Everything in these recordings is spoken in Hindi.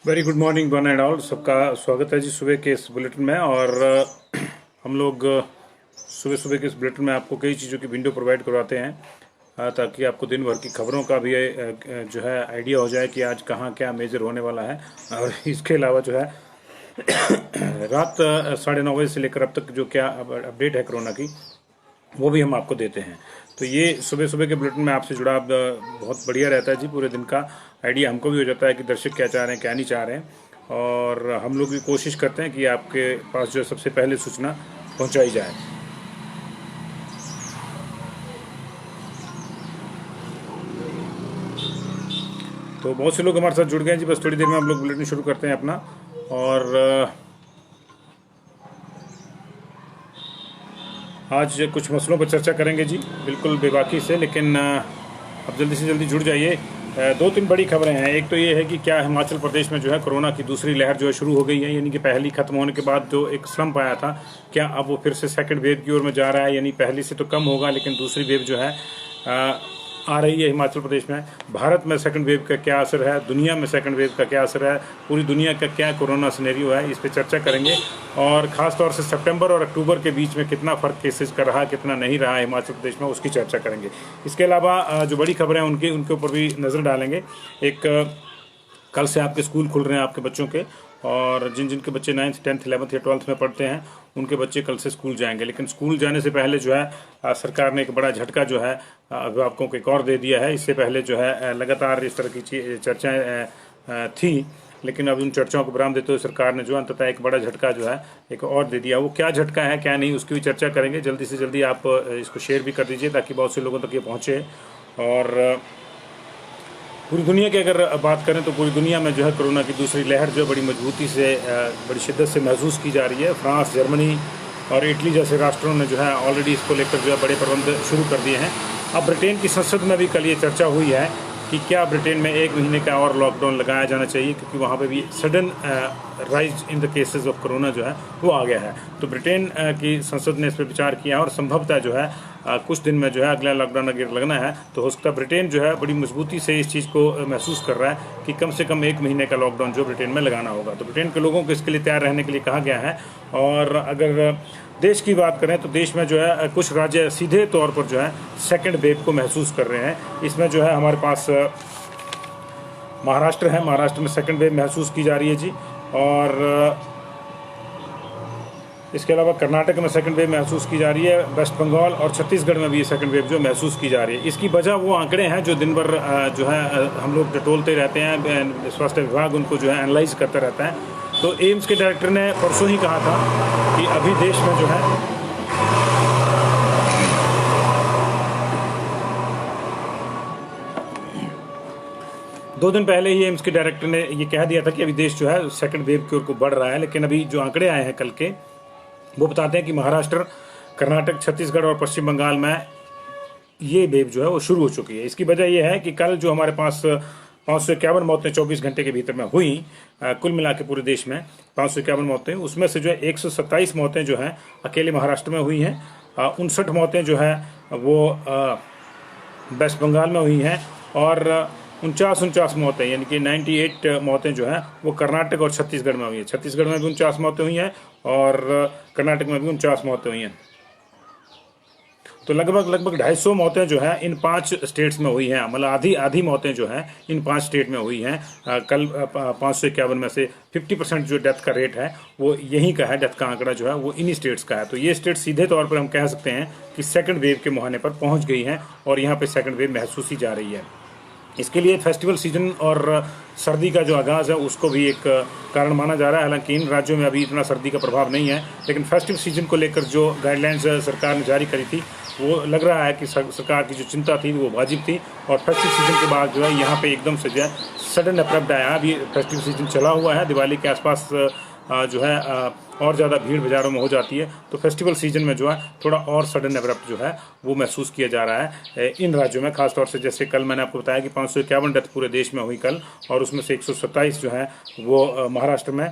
Very good morning one and all. सबका स्वागत है जी सुबह के इस बुलेटिन में। और हम लोग सुबह सुबह के इस बुलेटिन में आपको कई चीज़ों की विंडो प्रोवाइड करवाते हैं ताकि आपको दिन भर की खबरों का भी जो है आइडिया हो जाए कि आज कहाँ क्या मेजर होने वाला है। और इसके अलावा जो है रात 9:30 बजे से लेकर अब तक जो क्या अपडेट है कोरोना की वो भी हम आपको देते हैं। तो ये सुबह सुबह के बुलेटिन में आपसे जुड़ा बहुत बढ़िया रहता है जी। पूरे दिन का आइडिया हमको भी हो जाता है कि दर्शक क्या चाह रहे हैं क्या नहीं चाह रहे हैं, और हम लोग भी कोशिश करते हैं कि आपके पास जो है सबसे पहले सूचना पहुंचाई जाए। तो बहुत से लोग हमारे साथ जुड़ गए हैं जी। बस थोड़ी देर में हम लोग बुलेटिन शुरू करते हैं अपना। और आज कुछ मसलों पर चर्चा करेंगे जी, बिल्कुल बेबाकी से, लेकिन अब जल्दी से जल्दी जुड़ जाइए। दो तीन बड़ी खबरें हैं। एक तो ये है कि क्या हिमाचल प्रदेश में जो है कोरोना की दूसरी लहर जो है शुरू हो गई है, यानी कि पहली खत्म होने के बाद जो एक स्लम्प आया था, क्या अब वो फिर से सेकंड वेव की ओर में जा रहा है, यानी पहली से तो कम होगा लेकिन दूसरी वेव जो है आ रही है हिमाचल प्रदेश में। भारत में सेकंड वेव का क्या असर है, दुनिया में सेकंड वेव का क्या असर है, पूरी दुनिया का क्या कोरोना सिनेरियो है, इस पर चर्चा करेंगे। और ख़ास तौर से सितंबर और अक्टूबर के बीच में कितना फ़र्क केसेस का रहा, कितना नहीं रहा हिमाचल प्रदेश में, उसकी चर्चा करेंगे। इसके अलावा जो बड़ी खबरें हैं उनके ऊपर भी नज़र डालेंगे। एक कल से आपके स्कूल खुल रहे हैं आपके बच्चों के, और जिन जिनके बच्चे 9th 10th 11th या 12th में पढ़ते हैं उनके बच्चे कल से स्कूल जाएंगे। लेकिन स्कूल जाने से पहले जो है सरकार ने एक बड़ा झटका जो है अभिभावकों को एक और दे दिया है। इससे पहले जो है लगातार इस तरह की चर्चाएं थी, लेकिन अब उन चर्चाओं को विराम देते हुए सरकार ने जो अंततः एक बड़ा झटका जो है एक और दे दिया। वो क्या झटका है क्या नहीं उसकी भी चर्चा करेंगे। जल्दी से जल्दी आप इसको शेयर भी कर दीजिए ताकि बहुत से लोगों तक ये पहुँचे। और पूरी दुनिया की अगर बात करें तो पूरी दुनिया में जो है कोरोना की दूसरी लहर जो बड़ी मजबूती से बड़ी शिद्दत से महसूस की जा रही है। फ्रांस, जर्मनी और इटली जैसे राष्ट्रों ने जो है ऑलरेडी इसको लेकर जो है बड़े प्रबंध शुरू कर दिए हैं। अब ब्रिटेन की संसद में भी कल ये चर्चा हुई है कि क्या ब्रिटेन में 1 महीने का और लॉकडाउन लगाया जाना चाहिए, क्योंकि वहाँ पे भी sudden rise in the cases of corona जो है वो आ गया है। तो ब्रिटेन की संसद ने इस पर विचार किया और संभवतः जो है कुछ दिन में जो है अगला लॉकडाउन अगर लगना है तो हो सकता है ब्रिटेन जो है बड़ी मजबूती से इस चीज़ को महसूस कर रहा है कि कम से कम 1 महीने का लॉकडाउन जो ब्रिटेन में लगाना होगा। तो ब्रिटेन के लोगों को इसके लिए तैयार रहने के लिए कहा गया है। और अगर देश की बात करें तो देश में जो है कुछ राज्य सीधे तौर पर जो है सेकंड वेव को महसूस कर रहे हैं। इसमें जो है हमारे पास महाराष्ट्र है। महाराष्ट्र में सेकंड वेव महसूस की जा रही है जी। और इसके अलावा कर्नाटक में सेकंड वेव महसूस की जा रही है। वेस्ट बंगाल और छत्तीसगढ़ में भी ये सेकंड वेव जो महसूस की जा रही है। इसकी वजह वो आंकड़े हैं जो दिन भर जो है हम लोग टटोलते रहते हैं, स्वास्थ्य विभाग उनको जो है एनालाइज करता रहता है। तो एम्स के डायरेक्टर ने परसों ही कहा था कि अभी देश में जो है दो दिन पहले ही एम्स के डायरेक्टर ने ये कह दिया था कि अभी देश जो है सेकंड वेव की ओर को बढ़ रहा है। लेकिन अभी जो आंकड़े आए हैं कल के वो बताते हैं कि महाराष्ट्र, कर्नाटक, छत्तीसगढ़ और पश्चिम बंगाल में ये वेव जो है वो शुरू हो चुकी है। इसकी वजह यह है कि कल जो हमारे पास 551 मौतें 24 घंटे के भीतर में हुई, कुल मिला के पूरे देश में 551 मौतें, उसमें से जो है 127 मौतें जो हैं अकेले महाराष्ट्र में हुई हैं। 59 मौतें जो है वो वेस्ट बंगाल में हुई हैं, और 49 मौतें यानी कि 98 मौतें जो हैं वो कर्नाटक और छत्तीसगढ़ में हुई है। छत्तीसगढ़ में भी 49 मौतें हुई हैं और कर्नाटक में भी 49 मौतें हुई हैं। तो लगभग 250 मौतें जो हैं इन 5 स्टेट्स में हुई हैं। मतलब आधी मौतें जो हैं इन 5 स्टेट में हुई हैं। कल 551 में से 50% जो डेथ का रेट है वो यहीं का है। डेथ का आंकड़ा जो है वो इन्हीं स्टेट्स का है। तो ये स्टेट सीधे तौर पर हम कह सकते हैं कि सेकंड वेव के मुहाने पर पहुंच गई हैं और यहाँ पे सेकंड वेव महसूस ही जा रही है। इसके लिए फेस्टिवल सीजन और सर्दी का जो आगाज़ है उसको भी एक कारण माना जा रहा है। हालांकि इन राज्यों में अभी इतना सर्दी का प्रभाव नहीं है, लेकिन फेस्टिवल सीजन को लेकर जो गाइडलाइंस सरकार ने जारी करी थी वो लग रहा है कि सरकार की जो चिंता थी वो वाजिब थी। और फेस्टिव सीजन के बाद जो है यहाँ पे एकदम से जो है सडन अप्रप्ट आया। अभी फेस्टिव सीजन चला हुआ है, दिवाली के आसपास जो है और ज़्यादा भीड़ बाज़ारों में हो जाती है, तो फेस्टिवल सीजन में जो है थोड़ा और सडन एब्रप्ट जो है वो महसूस किया जा रहा है इन राज्यों में। खासतौर से जैसे कल मैंने आपको बताया कि 551 डेथ पूरे देश में हुई कल, और उसमें से 127 जो है वो महाराष्ट्र में,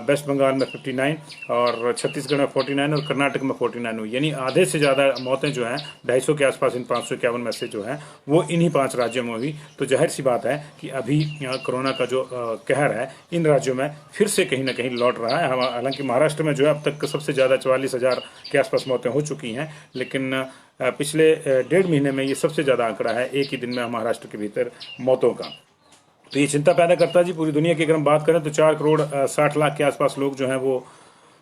वेस्ट बंगाल में 59 और छत्तीसगढ़ में 49 और कर्नाटक में 49 हुई। यानी आधे से ज़्यादा मौतें जो हैं 250 के आसपास इन 551 में से जो है वो इन्हीं 5 राज्यों में हुई। तो जाहिर सी बात है कि अभी कोरोना का जो कहर है इन राज्यों में फिर से कहीं ना कहीं लौट रहा है। हालांकि महाराष्ट्र में जो है अब तक सबसे ज़्यादा 44,000 के आसपास मौतें हो चुकी हैं, लेकिन पिछले 1.5 महीने में ये सबसे ज़्यादा आंकड़ा है एक ही दिन में महाराष्ट्र के भीतर मौतों का। तो ये चिंता पैदा करता है जी। पूरी दुनिया की अगर हम बात करें तो 4 करोड़ 60 लाख के आसपास लोग जो हैं वो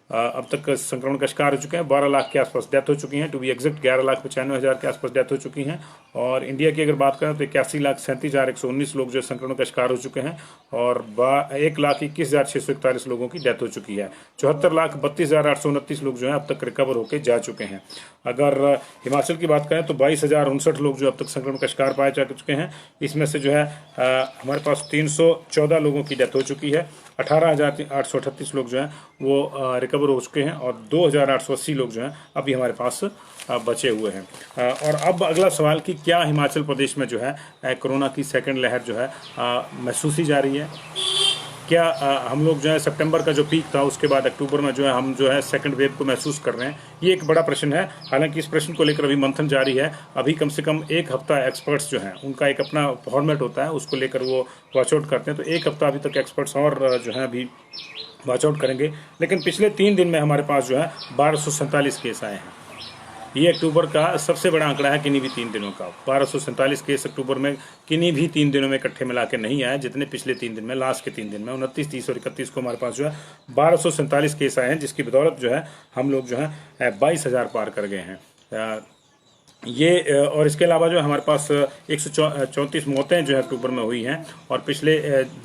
अब तक संक्रमण का शिकार हो चुके हैं। 12 लाख के आसपास डेथ हो चुकी हैं, टू बी एग्जैक्ट 11,95,000 के आसपास डेथ हो चुकी हैं। और इंडिया की अगर बात करें तो 81,37,119 लोग जो संक्रमण का शिकार हो चुके हैं और 1,21,641 लोगों की डेथ हो चुकी है। 74,32,829 लोग जो हैं अब तक रिकवर होकर जा चुके हैं। अगर हिमाचल की बात करें तो 22,059 लोग जो अब तक संक्रमण का शिकार पाए जा चुके हैं। इसमें से जो है हमारे पास 314 लोगों की डेथ हो चुकी है, 18,838 लोग जो हैं वो रिकवर हो चुके हैं और 2,880 लोग जो हैं अभी हमारे पास बचे हुए हैं। और अब अगला सवाल कि क्या हिमाचल प्रदेश में जो है कोरोना की सेकंड लहर जो है महसूस ही जा रही है? क्या हम लोग जो है सितंबर का जो पीक था उसके बाद अक्टूबर में जो है हम जो है सेकंड वेव को महसूस कर रहे हैं? ये एक बड़ा प्रश्न है। हालांकि इस प्रश्न को लेकर अभी मंथन जारी है। अभी कम से कम एक हफ्ता एक्सपर्ट्स जो हैं उनका एक अपना फॉर्मेट होता है, उसको लेकर वो वॉच आउट करते हैं। तो एक हफ्ता अभी तक एक्सपर्ट्स और जो है अभी वॉच आउट करेंगे। लेकिन पिछले 3 दिन में हमारे पास जो है 1247 केस आए हैं। ये अक्टूबर का सबसे बड़ा आंकड़ा है किन्हीं भी 3 दिनों का। 1247 केस अक्टूबर में किन्हीं भी 3 दिनों में इकट्ठे मिला के नहीं आए, जितने पिछले 3 दिन में, लास्ट के 3 दिन में 29, 30 और 31 को हमारे पास जो है 1247 केस आए हैं, जिसकी बदौलत जो है हम लोग जो है 22,000 पार कर गए हैं। ये और इसके अलावा जो हमारे पास 134 मौतें जो है अक्टूबर में हुई हैं और पिछले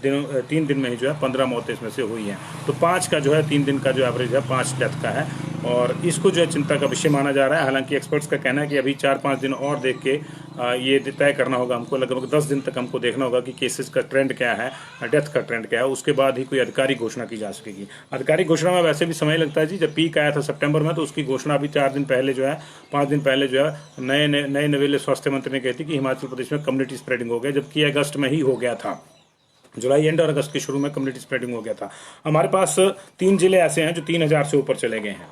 3 दिन में ही जो है 15 मौतें इसमें से हुई हैं। तो 5 का जो है 3 दिन का जो एवरेज है 5 डेथ का है और इसको जो है चिंता का विषय माना जा रहा है। हालांकि एक्सपर्ट्स का कहना है कि अभी 4-5 दिन और देख के ये तय करना होगा हमको, लगभग 10 दिन तक हमको देखना होगा कि केसेस का ट्रेंड क्या है, डेथ का ट्रेंड क्या है, उसके बाद ही कोई आधिकारिक घोषणा की जा सकेगी। आधिकारिक घोषणा में वैसे भी समय लगता है जी। जब पीक आया था सितंबर में तो उसकी घोषणा अभी 4 दिन पहले जो है, 5 दिन पहले जो है नए नवेले स्वास्थ्य मंत्री ने कही थी कि हिमाचल प्रदेश में कम्युनिटी स्प्रेडिंग हो गया, जबकि अगस्त में ही हो गया था। जुलाई एंड और अगस्त के शुरू में कम्युनिटी स्प्रेडिंग हो गया था। हमारे पास 3 जिले ऐसे हैं जो 3,000 से ऊपर चले गए हैं।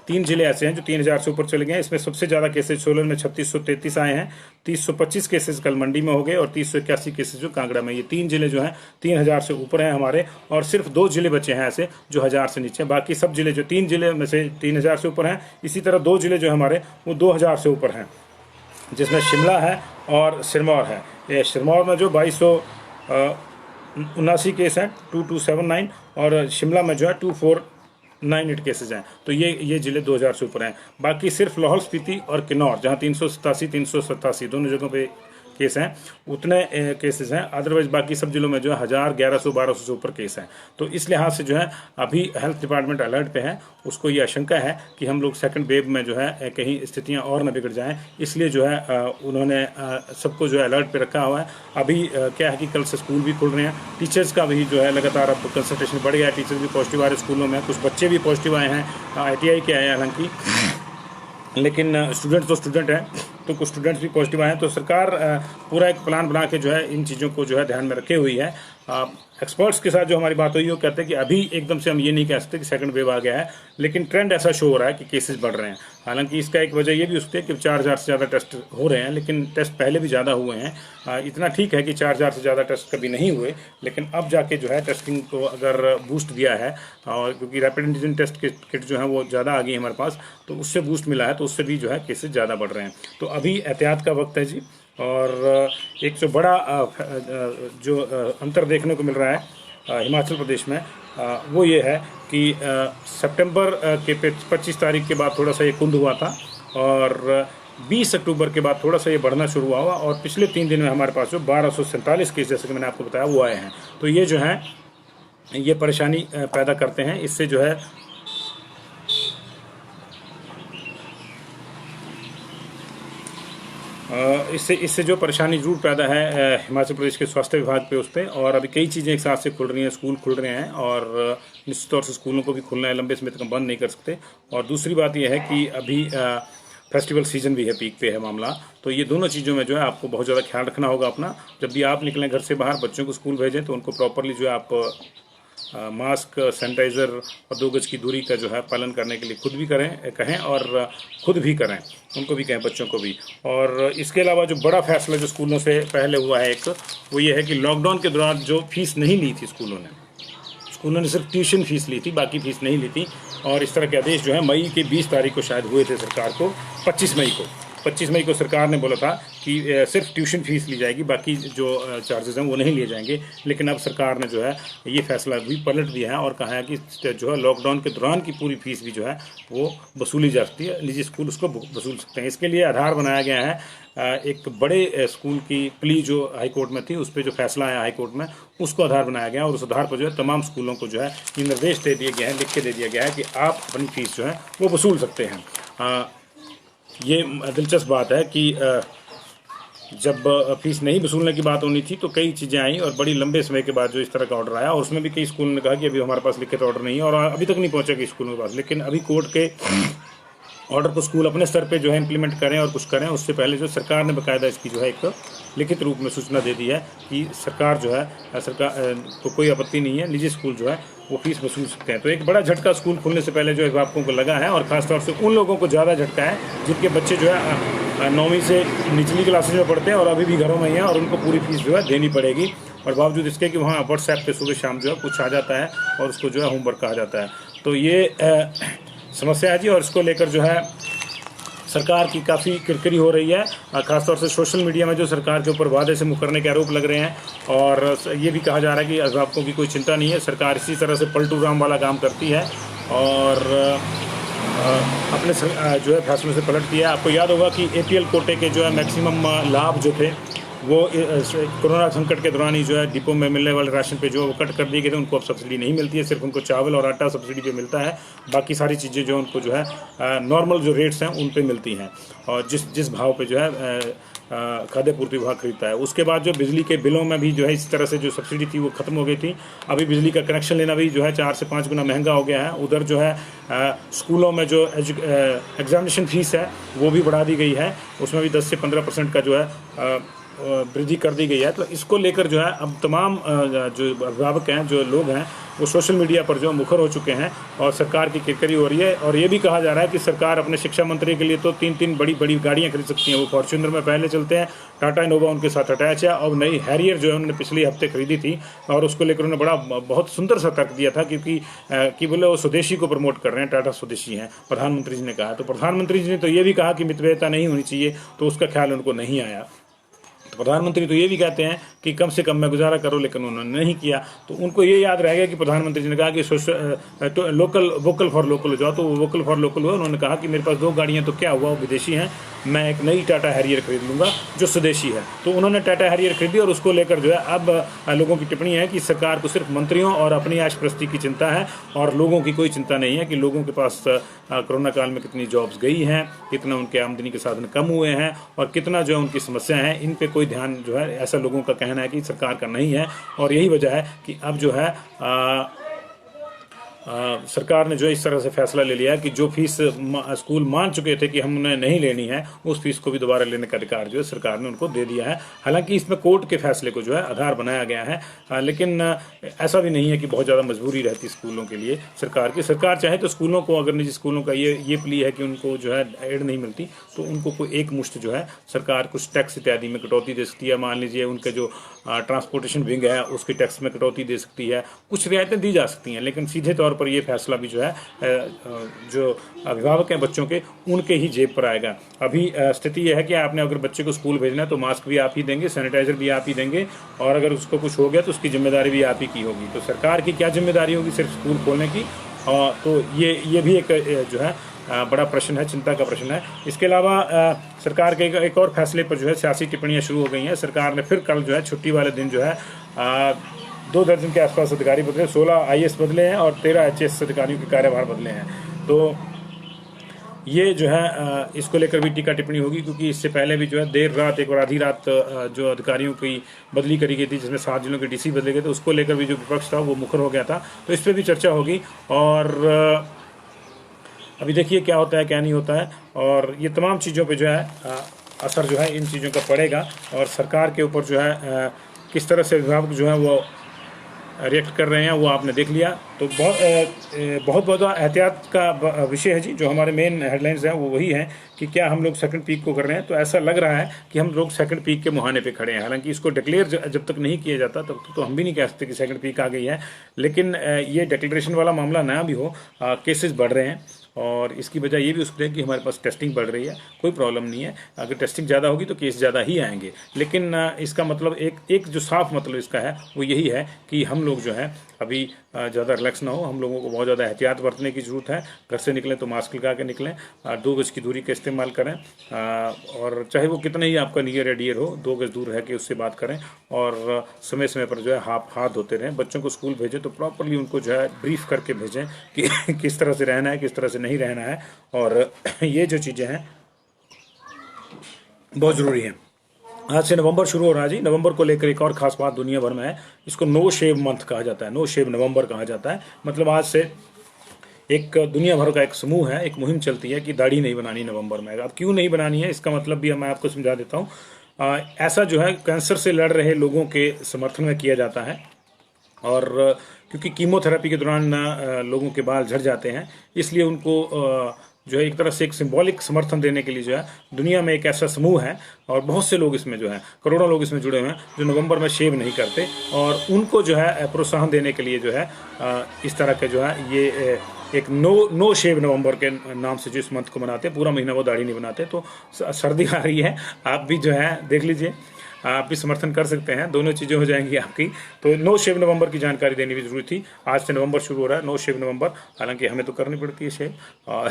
3 जिले ऐसे हैं जो 3,000 से ऊपर चले गए हैं। इसमें सबसे ज़्यादा केसेज सोलन में 3633 आए हैं, 3025 केसेज कल मंडी में हो गए और 3081 केसेज जो कांगड़ा में। ये 3 जिले जो हैं 3,000 से ऊपर हैं हमारे, और सिर्फ 2 जिले बचे हैं ऐसे जो 1,000 से नीचे। बाकी सब जिले जो 3 जिले में से 3,000 से ऊपर हैं, इसी तरह 2 जिले जो हमारे वो 2,000 से ऊपर हैं, जिसमें शिमला है और सिरमौर है। ये सिरमौर में जो 2279 केस हैं 2279 और शिमला में जो है 2498 केसेज हैं। तो ये जिले 2,000 से ऊपर हैं। बाकी सिर्फ लाहौल स्पीति और किन्नौर जहां 387 दोनों जगहों पे केस हैं, उतने केसेस हैं। अदरवाइज बाकी सब जिलों में जो है 1,000, 1,100, 1,200 से ऊपर केस हैं। तो इस लिहाज से जो है अभी हेल्थ डिपार्टमेंट अलर्ट पे है। उसको ये आशंका है कि हम लोग सेकंड वेव में जो है कहीं स्थितियां और न बिगड़ जाएं, इसलिए जो है उन्होंने सबको जो है अलर्ट पे रखा हुआ है। अभी क्या है कि कल से स्कूल भी खुल रहे हैं। टीचर्स का भी जो है लगातार अब कंसंट्रेशन बढ़ गया है। टीचर्स भी पॉजिटिव आ रहे स्कूलों में, कुछ बच्चे भी पॉजिटिव आए हैं, ITI के आए हैं हालांकि, लेकिन स्टूडेंट्स तो स्टूडेंट हैं, तो कुछ स्टूडेंट्स भी पॉजिटिव आए हैं। तो सरकार पूरा एक प्लान बना के जो है इन चीज़ों को जो है ध्यान में रखे हुई है। एक्सपर्ट्स के साथ जो हमारी बात हुई वो कहते हैं कि अभी एकदम से हम ये नहीं कह सकते कि सेकंड वेव आ गया है, लेकिन ट्रेंड ऐसा शो हो रहा है कि केसेस बढ़ रहे हैं। हालांकि इसका एक वजह ये भी उसकी है कि 4,000 से ज़्यादा टेस्ट हो रहे हैं, लेकिन टेस्ट पहले भी ज़्यादा हुए हैं। इतना ठीक है कि 4,000 से ज़्यादा टेस्ट कभी नहीं हुए, लेकिन अब जाके जो है टेस्टिंग को अगर बूस्ट दिया है, और क्योंकि रैपिड एंटीजन टेस्ट किट जो है वो ज़्यादा आ गई है हमारे पास, तो उससे बूस्ट मिला है, तो उससे भी जो है केसेस ज़्यादा बढ़ रहे हैं। तो अभी एहतियात का वक्त है जी। और एक जो बड़ा जो अंतर देखने को मिल रहा है हिमाचल प्रदेश में, वो ये है कि सितंबर के 25 तारीख के बाद थोड़ा सा ये कुंद हुआ था और 20 अक्टूबर के बाद थोड़ा सा ये बढ़ना शुरू हुआ और पिछले 3 दिन में हमारे पास जो 1247 केस, जैसे कि मैंने आपको बताया, वो आए हैं। तो ये जो है ये परेशानी पैदा करते हैं। इससे जो है इससे इससे जो परेशानी जरूर पैदा है हिमाचल प्रदेश के स्वास्थ्य विभाग पे उस पर, और अभी कई चीज़ें एक साथ से खुल रही हैं, स्कूल खुल रहे हैं और निश्चित तौर से स्कूलों को भी खुलना है, लंबे समय तक हम बंद नहीं कर सकते। और दूसरी बात यह है कि अभी फेस्टिवल सीजन भी है, पीक पे है मामला, तो ये दोनों चीज़ों में जो है आपको बहुत ज़्यादा ख्याल रखना होगा अपना। जब भी आप निकलें घर से बाहर, बच्चों को स्कूल भेजें तो उनको प्रॉपरली जो है आप मास्क, सैनिटाइज़र और 2 गज की दूरी का जो है पालन करने के लिए खुद भी कहें और खुद भी करें, उनको भी कहें, बच्चों को भी। और इसके अलावा जो बड़ा फैसला जो स्कूलों से पहले हुआ है एक, वो ये है कि लॉकडाउन के दौरान जो फीस नहीं ली थी स्कूलों ने सिर्फ ट्यूशन फीस ली थी, बाकी फीस नहीं ली थी। और इस तरह के आदेश जो है मई के 20 तारीख को शायद हुए थे सरकार को, 25 मई को सरकार ने बोला था कि सिर्फ ट्यूशन फीस ली जाएगी, बाकी जो चार्जेस हैं वो नहीं लिए जाएंगे। लेकिन अब सरकार ने जो है ये फैसला भी पलट दिया है और कहा है कि जो है लॉकडाउन के दौरान की पूरी फीस भी जो है वो वसूली जा सकती है, निजी स्कूल उसको वसूल सकते हैं। इसके लिए आधार बनाया गया है एक बड़े स्कूल की प्ली जो हाईकोर्ट में थी, उस पर जो फैसला आया हाईकोर्ट में, उसको आधार बनाया गया और उस आधार पर जो है तमाम स्कूलों को जो है ये निर्देश दे दिए गए हैं, लिख के दे दिया गया है कि आप अपनी फीस जो है वो वसूल सकते हैं। ये दिलचस्प बात है कि जब फीस नहीं वसूलने की बात होनी थी तो कई चीज़ें आई और बड़ी लंबे समय के बाद जो इस तरह का ऑर्डर आया, और उसमें भी कई स्कूलों ने कहा कि अभी हमारे पास लिखित ऑर्डर नहीं है और अभी तक नहीं पहुंचा कि स्कूलों के पास। लेकिन अभी कोर्ट के ऑर्डर को स्कूल अपने स्तर पे जो है इम्प्लीमेंट करें और कुछ करें, उससे पहले जो सरकार ने बाकायदा इसकी जो है एक लिखित रूप में सूचना दे दी है कि सरकार जो है को कोई आपत्ति नहीं है, निजी स्कूल जो है वो फीस वसूल सकते हैं। तो एक बड़ा झटका स्कूल खुलने से पहले जो अभिभावकों को लगा है, और ख़ासतौर से उन लोगों को ज़्यादा झटका है जिनके बच्चे जो है 9वीं से निचली क्लासेज में पढ़ते हैं और अभी भी घरों में ही हैं, और उनको पूरी फीस जो है देनी पड़ेगी। और बावजूद इसके कि वहाँ व्हाट्सएप पे सुबह शाम जो है कुछ आ जाता है और उसको जो है होमवर्क कहा जाता है। तो ये समस्या है जी, और इसको लेकर जो है सरकार की काफ़ी किरकिरी हो रही है, खासतौर से सोशल मीडिया में जो सरकार के ऊपर वादे से मुकरने के आरोप लग रहे हैं। और ये भी कहा जा रहा है कि अभिभावकों की कोई चिंता नहीं है, सरकार इसी तरह से पलटू राम वाला काम करती है और अपने जो है फैसलों से पलटती है। आपको याद होगा कि APL कोटे के जो है मैक्सिमम लाभ जो थे वो कोरोना संकट के दौरान ही जो है डिपो में मिलने वाले राशन पे जो कट कर दिए गए थे, उनको अब सब्सिडी नहीं मिलती है, सिर्फ उनको चावल और आटा सब्सिडी पे मिलता है, बाकी सारी चीज़ें जो उनको जो है नॉर्मल जो रेट्स हैं उन पे मिलती हैं और जिस भाव पे जो है खाद्य पूर्ति विभाग खरीदता है। उसके बाद जो बिजली के बिलों में भी जो है इस तरह से जो सब्सिडी थी वो खत्म हो गई थी। अभी बिजली का कनेक्शन लेना भी जो है 4 से 5 गुना महंगा हो गया है। उधर जो है स्कूलों में जो एग्जामिनेशन फीस है वो भी बढ़ा दी गई है, उसमें भी 10 से 15% का जो है वृद्धि कर दी गई है। तो इसको लेकर जो है अब तमाम जो अभिभावक हैं, जो लोग हैं, वो सोशल मीडिया पर जो मुखर हो चुके हैं और सरकार की किरकिरी हो रही है। और ये भी कहा जा रहा है कि सरकार अपने शिक्षा मंत्री के लिए तो 3-3 बड़ी गाड़ियां खरीद सकती हैं। वो फॉर्च्यूनर में पहले चलते हैं, टाटा इनोवा उनके साथ अटैच है, और नई हैरियर जो है उन्होंने पिछले हफ्ते खरीदी थी और उसको लेकर उन्होंने बहुत सुंदर सा तर्क दिया था, क्योंकि बोले वो स्वदेशी को प्रमोट कर रहे हैं, टाटा स्वदेशी हैं, प्रधानमंत्री जी ने कहा। तो प्रधानमंत्री जी ने तो ये भी कहा कि मितव्ययिता नहीं होनी चाहिए, तो उसका ख्याल उनको नहीं आया। तो प्रधानमंत्री तो ये भी कहते हैं कि कम से कम में गुजारा करो, लेकिन उन्होंने नहीं किया। तो उनको ये याद रह गया कि प्रधानमंत्री जी ने कहा कि तो वोकल फॉर लोकल हो जाओ, तो वो वोकल फॉर लोकल हुआ। उन्होंने कहा कि मेरे पास 2 गाड़ियां तो क्या हुआ, वो विदेशी हैं, मैं एक नई टाटा हैरियर खरीद लूँगा जो स्वदेशी है। तो उन्होंने टाटा हैरियर खरीदी और उसको लेकर जो है अब लोगों की टिप्पणी है कि सरकार को सिर्फ मंत्रियों और अपनी आशप्रस्ती की चिंता है और लोगों की कोई चिंता नहीं है कि लोगों के पास कोरोना काल में कितनी जॉब्स गई हैं, कितना उनके आमदनी के साधन कम हुए हैं और कितना जो है उनकी समस्याएं हैं, इन पे कोई ध्यान जो है ऐसा लोगों का कहना है कि सरकार का नहीं है। और यही वजह है कि अब जो है सरकार ने जो इस तरह से फैसला ले लिया कि जो फीस स्कूल मान चुके थे कि हमने नहीं लेनी है, उस फीस को भी दोबारा लेने का अधिकार जो है सरकार ने उनको दे दिया है। हालांकि इसमें कोर्ट के फैसले को जो है आधार बनाया गया है, लेकिन ऐसा भी नहीं है कि बहुत ज़्यादा मजबूरी रहती स्कूलों के लिए सरकार की। सरकार चाहे तो स्कूलों को, अगर निजी स्कूलों का ये प्ली है कि उनको जो है एड नहीं मिलती, तो उनको कोई एक मुश्त जो है सरकार कुछ टैक्स इत्यादि में कटौती दे सकती है। मान लीजिए उनके जो ट्रांसपोर्टेशन विंग है उसकी टैक्स में कटौती दे सकती है, कुछ रियायतें दी जा सकती हैं। लेकिन सीधे तौर पर ये फैसला भी जो है जो अभिभावक हैं बच्चों के, उनके ही जेब पर आएगा। अभी स्थिति यह है कि आपने अगर बच्चे को स्कूल भेजना है तो मास्क भी आप ही देंगे, सैनिटाइजर भी आप ही देंगे, और अगर उसको कुछ हो गया तो उसकी जिम्मेदारी भी आप ही की होगी। तो सरकार की क्या जिम्मेदारी होगी सिर्फ स्कूल खोलने की? तो ये भी एक जो है बड़ा प्रश्न है, चिंता का प्रश्न है। इसके अलावा सरकार के एक और फैसले पर जो है सियासी टिप्पणियां शुरू हो गई हैं। सरकार ने फिर कल जो है छुट्टी वाले दिन जो है 2 दर्जन के आसपास अधिकारी बदले, 16 IAS बदले हैं और 13 HAS अधिकारियों के कार्यभार बदले हैं। तो ये जो है इसको लेकर भी टीका टिप्पणी होगी, क्योंकि इससे पहले भी जो है देर रात, एक बार आधी रात जो अधिकारियों की बदली करी गई थी, जिसमें 7 जिलों के डीसी बदले गए थे, उसको लेकर भी जो विपक्ष था वो मुखर हो गया था। तो इस पर भी चर्चा होगी और अभी देखिए क्या होता है क्या नहीं होता है। और ये तमाम चीज़ों पे जो है असर जो है इन चीज़ों का पड़ेगा, और सरकार के ऊपर जो है किस तरह से विभाग जो है वो रिएक्ट कर रहे हैं वो आपने देख लिया। तो बहुत एहतियात का विषय है जी। जो हमारे मेन हेडलाइंस हैं वो वही है कि क्या हम लोग सेकंड पीक को कर रहे हैं। तो ऐसा लग रहा है कि हम लोग सेकंड पीक के मुहाने पे खड़े हैं। हालांकि इसको डिक्लेयर जब तक नहीं किया जाता तब तक तो हम भी नहीं कह सकते कि सेकंड पीक आ गई है। लेकिन ये डिक्लेरेशन वाला मामला नया भी हो, केसेस बढ़ रहे हैं और इसकी वजह ये भी उसकी है कि हमारे पास टेस्टिंग बढ़ रही है। कोई प्रॉब्लम नहीं है, अगर टेस्टिंग ज़्यादा होगी तो केस ज़्यादा ही आएंगे। लेकिन इसका मतलब एक जो साफ मतलब इसका है वो यही है कि हम लोग जो है अभी ज़्यादा रिलैक्स ना हो। हम लोगों को बहुत ज़्यादा एहतियात बरतने की ज़रूरत है। घर से निकलें तो मास्क लगा के निकलें, 2 गज की दूरी का इस्तेमाल करें, और चाहे वो कितना ही आपका नियर या डियर हो, 2 गज दूर है कि उससे बात करें, और समय समय पर जो है हाथ धोते रहें। बच्चों को स्कूल भेजें तो प्रॉपरली उनको जो है ब्रीफ करके भेजें कि किस तरह से रहना है, किस तरह से नहीं रहना है। और ये जो चीज़ें हैं बहुत ज़रूरी हैं। आज से नवंबर शुरू हो रहा है जी। नवंबर को लेकर एक और ख़ास बात दुनिया भर में है। इसको नो शेव मंथ कहा जाता है, नो शेव नवंबर कहा जाता है। मतलब आज से एक दुनिया भर का एक समूह है, एक मुहिम चलती है कि दाढ़ी नहीं बनानी नवंबर में। अब क्यों नहीं बनानी है इसका मतलब भी मैं आपको समझा देता हूँ। ऐसा जो है कैंसर से लड़ रहे लोगों के समर्थन में किया जाता है, और क्योंकि कीमोथेरेपी के दौरान लोगों के बाल झड़ जाते हैं, इसलिए उनको जो है एक तरह से एक सिंबॉलिक समर्थन देने के लिए जो है दुनिया में एक ऐसा समूह है, और बहुत से लोग इसमें जो है करोड़ों लोग इसमें जुड़े हुए हैं जो नवंबर में शेव नहीं करते, और उनको जो है प्रोत्साहन देने के लिए जो है इस तरह के जो है ये एक नो शेव नवंबर के नाम से जो इस मंथ को मनाते हैं। पूरा महीना वो दाढ़ी नहीं बनाते। तो सर्दी आ रही है, आप भी जो है देख लीजिए, आप भी समर्थन कर सकते हैं, दोनों चीज़ें हो जाएंगी आपकी। तो नो शेव नवंबर की जानकारी देनी भी जरूरी थी। आज से नवंबर शुरू हो रहा है, नो शेव नवंबर। हालांकि हमें तो करनी पड़ती है शेव और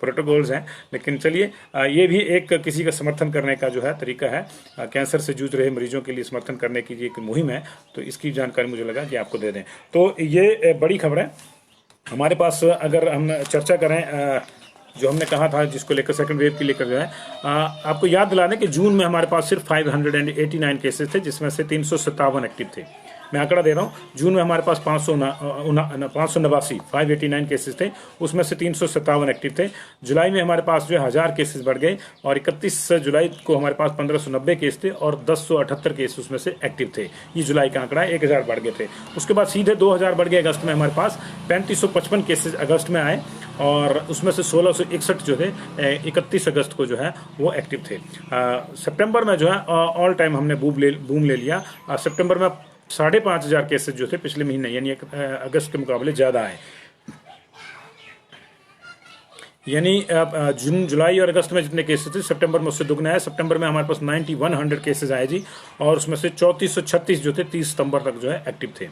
प्रोटोकॉल्स हैं, लेकिन चलिए ये भी एक किसी का समर्थन करने का जो है तरीका है। कैंसर से जूझ रहे मरीजों के लिए समर्थन करने की एक मुहिम है, तो इसकी जानकारी मुझे लगा कि आपको दे दें। तो ये बड़ी खबर है हमारे पास। अगर हम चर्चा करें जो हमने कहा था जिसको लेकर सेकंड वेव की लेकर जो है आपको याद दिला दें कि जून में हमारे पास सिर्फ 589 केसेस थे, जिसमें से 357 एक्टिव थे। मैं आंकड़ा दे रहा हूँ, जून में हमारे पास 589 केसेस थे, उसमें से 357 एक्टिव थे। जुलाई में हमारे पास जो है 1000 केसेस बढ़ गए, और 31 जुलाई को हमारे पास 1590 केस थे और 1078 केस उसमें से एक्टिव थे। ये जुलाई का आंकड़ा है, 1000 बढ़ गए थे। उसके बाद सीधे 2000 बढ़ गए अगस्त में। हमारे पास 3555 केसेस अगस्त में आए, और उसमें से 1661 जो थे 31 अगस्त को जो है वो एक्टिव थे। सितंबर में जो है ऑल टाइम हमने बूम ले लिया। सितंबर में 5500 केसेस जो थे पिछले महीने यानी अगस्त के मुकाबले ज़्यादा आए। यानी जून, जुलाई और अगस्त में जितने केसेस थे सितंबर में उससे दुगना है। सितंबर में हमारे पास 9100 केसेस आए जी, और उसमें से 3436 जो थे 30 सितंबर तक जो है एक्टिव थे,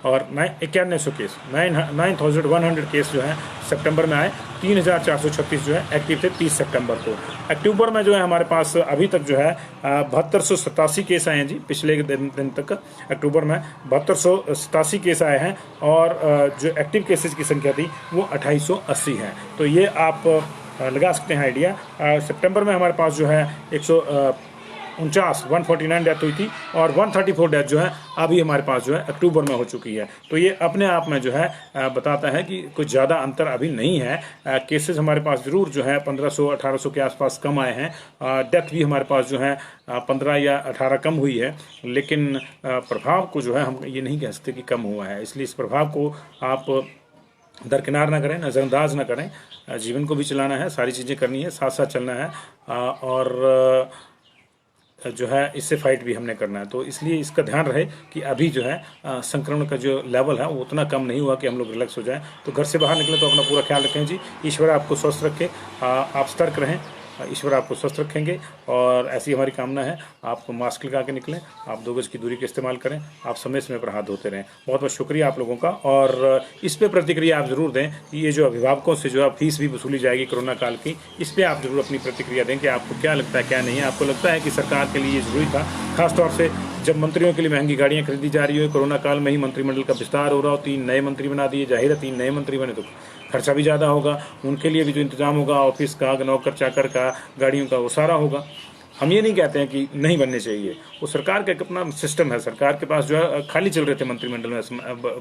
और 9100 केस 9100 केस जो है सितंबर में आए। 3436 जो है एक्टिव थे 30 सितंबर को। अक्टूबर में जो है हमारे पास अभी तक जो है 7287 केस आए हैं जी। पिछले दिन तक अक्टूबर में 7287 केस आए हैं, और जो एक्टिव केसेस की संख्या थी वो 2880 है। तो ये आप लगा सकते हैं आइडिया। सितंबर में हमारे पास जो है 149 डेथ हुई थी, और 134 डेथ जो है अभी हमारे पास जो है अक्टूबर में हो चुकी है। तो ये अपने आप में जो है बताता है कि कुछ ज़्यादा अंतर अभी नहीं है। केसेस हमारे पास ज़रूर जो है 1500-1800 के आसपास कम आए हैं। डेथ भी हमारे पास जो है 15 या 18 कम हुई है, लेकिन प्रभाव को जो है हम ये नहीं कह सकते कि कम हुआ है। इसलिए इस प्रभाव को आप दरकिनार ना करें, नज़रअंदाज ना करें। जीवन को भी चलाना है, सारी चीज़ें करनी है, साथ साथ चलना है, और जो है इससे फाइट भी हमने करना है। तो इसलिए इसका ध्यान रहे कि अभी जो है संक्रमण का जो लेवल है वो उतना कम नहीं हुआ कि हम लोग रिलैक्स हो जाएं। तो घर से बाहर निकले तो अपना पूरा ख्याल रखें जी। ईश्वर आपको स्वस्थ रखे, आप सतर्क रहें, ईश्वर आपको स्वस्थ रखेंगे, और ऐसी हमारी कामना है। आप मास्क लगा के निकलें, आप 2 गज की दूरी का इस्तेमाल करें, आप समय समय पर हाथ धोते रहें। बहुत बहुत शुक्रिया आप लोगों का। और इस पे प्रतिक्रिया आप ज़रूर दें कि ये जो अभिभावकों से जो है फीस भी वसूली जाएगी कोरोना काल की, इस पर आप ज़रूर अपनी प्रतिक्रिया दें कि आपको क्या लगता है क्या नहीं है। आपको लगता है कि सरकार के लिए ये ज़रूरी था, खासतौर से जब मंत्रियों के लिए महंगी गाड़ियाँ खरीदी जा रही हो, कोरोना काल में ही मंत्रिमंडल का विस्तार हो रहा हो, 3 नए मंत्री बना दिए, जाहिर है 3 नए मंत्री बने तो खर्चा भी ज़्यादा होगा, उनके लिए भी जो इंतज़ाम होगा ऑफिस का, नौकर चाकर का, गाड़ियों का, वो सारा होगा। हम ये नहीं कहते हैं कि नहीं बनने चाहिए, वो सरकार का एक अपना सिस्टम है। सरकार के पास जो है खाली चल रहे थे मंत्रिमंडल में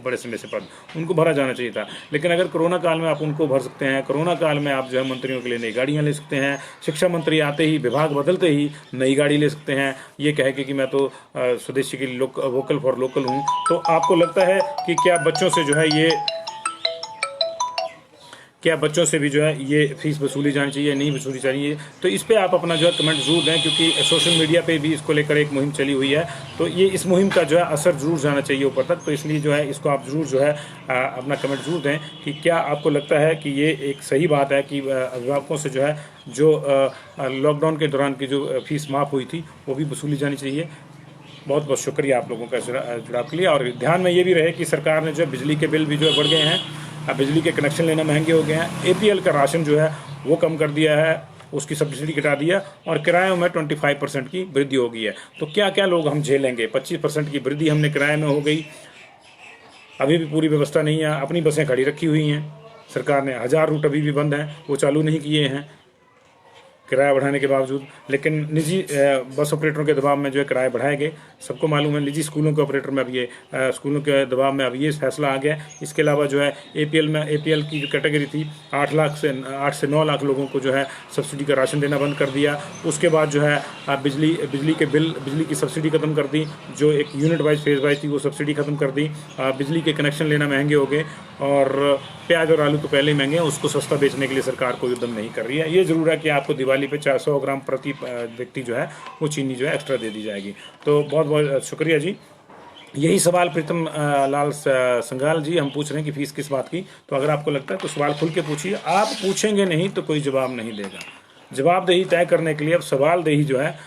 बड़े समय से पद, उनको भरा जाना चाहिए था। लेकिन अगर कोरोना काल में आप उनको भर सकते हैं, कोरोना काल में आप जो है मंत्रियों के लिए नई गाड़ियाँ ले सकते हैं, शिक्षा मंत्री आते ही, विभाग बदलते ही नई गाड़ी ले सकते हैं, ये कहे कि मैं तो स्वदेशी की वोकल फॉर लोकल हूँ। तो आपको लगता है कि क्या बच्चों से भी जो है ये फीस वसूली जानी चाहिए, नहीं वसूली चाहिए? तो इस पे आप अपना जो है कमेंट जरूर दें, क्योंकि सोशल मीडिया पे भी इसको लेकर एक मुहिम चली हुई है। तो ये इस मुहिम का जो है असर जरूर जाना चाहिए ऊपर तक। तो इसलिए जो है इसको आप जरूर जो है अपना कमेंट जरूर दें कि क्या आपको लगता है कि ये एक सही बात है कि अभिभावकों से जो है जो लॉकडाउन के दौरान की जो फीस माफ़ हुई थी वो भी वसूली जानी चाहिए। बहुत बहुत शुक्रिया आप लोगों का जुड़ाव के लिए। और ध्यान में ये भी रहे कि सरकार ने जो बिजली के बिल भी जो बढ़ गए हैं, बिजली के कनेक्शन लेना महंगे हो गए हैं, APL का राशन जो है वो कम कर दिया है, उसकी सब्सिडी घटा दिया, और किरायों में 25% की वृद्धि हो गई है। तो क्या क्या लोग हम झेलेंगे? 25% की वृद्धि हमने किराए में हो गई, अभी भी पूरी व्यवस्था नहीं है, अपनी बसें खड़ी रखी हुई हैं सरकार ने, 1000 रूट अभी भी बंद हैं, वो चालू नहीं किए हैं किराया बढ़ाने के बावजूद। लेकिन निजी बस ऑपरेटरों के दबाव में जो है किराए बढ़ाए गए, सबको मालूम है। निजी स्कूलों के ऑपरेटर में अब ये स्कूलों के दबाव में अब ये फैसला आ गया। इसके अलावा जो है APL की जो कैटेगरी थी, 8 से 9 लाख लोगों को जो है सब्सिडी का राशन देना बंद कर दिया। उसके बाद जो है बिजली की सब्सिडी खत्म कर दी, जो एक यूनिट वाइज फेज वाइज थी वो सब्सिडी खत्म कर दी। बिजली के कनेक्शन लेना महंगे हो गए, और प्याज और आलू तो पहले ही महंगे हैं, उसको सस्ता बेचने के लिए सरकार कोई उद्यम नहीं कर रही है। ये ज़रूर है कि आपको दिवाली पे 400 ग्राम प्रति व्यक्ति जो है वो चीनी जो है एक्स्ट्रा दे दी जाएगी। तो बहुत बहुत शुक्रिया जी। यही सवाल प्रीतम लाल संगाल जी हम पूछ रहे हैं कि फीस किस बात की। तो अगर आपको लगता है तो सवाल खुल के पूछिए, आप पूछेंगे नहीं तो कोई जवाब नहीं देगा। जवाबदेही तय करने के लिए अब सवालदेही जो है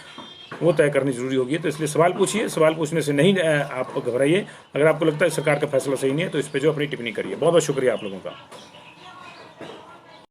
वो तय करनी जरूरी होगी। तो इसलिए सवाल पूछिए, सवाल पूछने से नहीं आप घबराइए। अगर आपको लगता है सरकार का फैसला सही नहीं है तो इस पर जो अपनी टिप्पणी करिए। बहुत बहुत शुक्रिया आप लोगों का।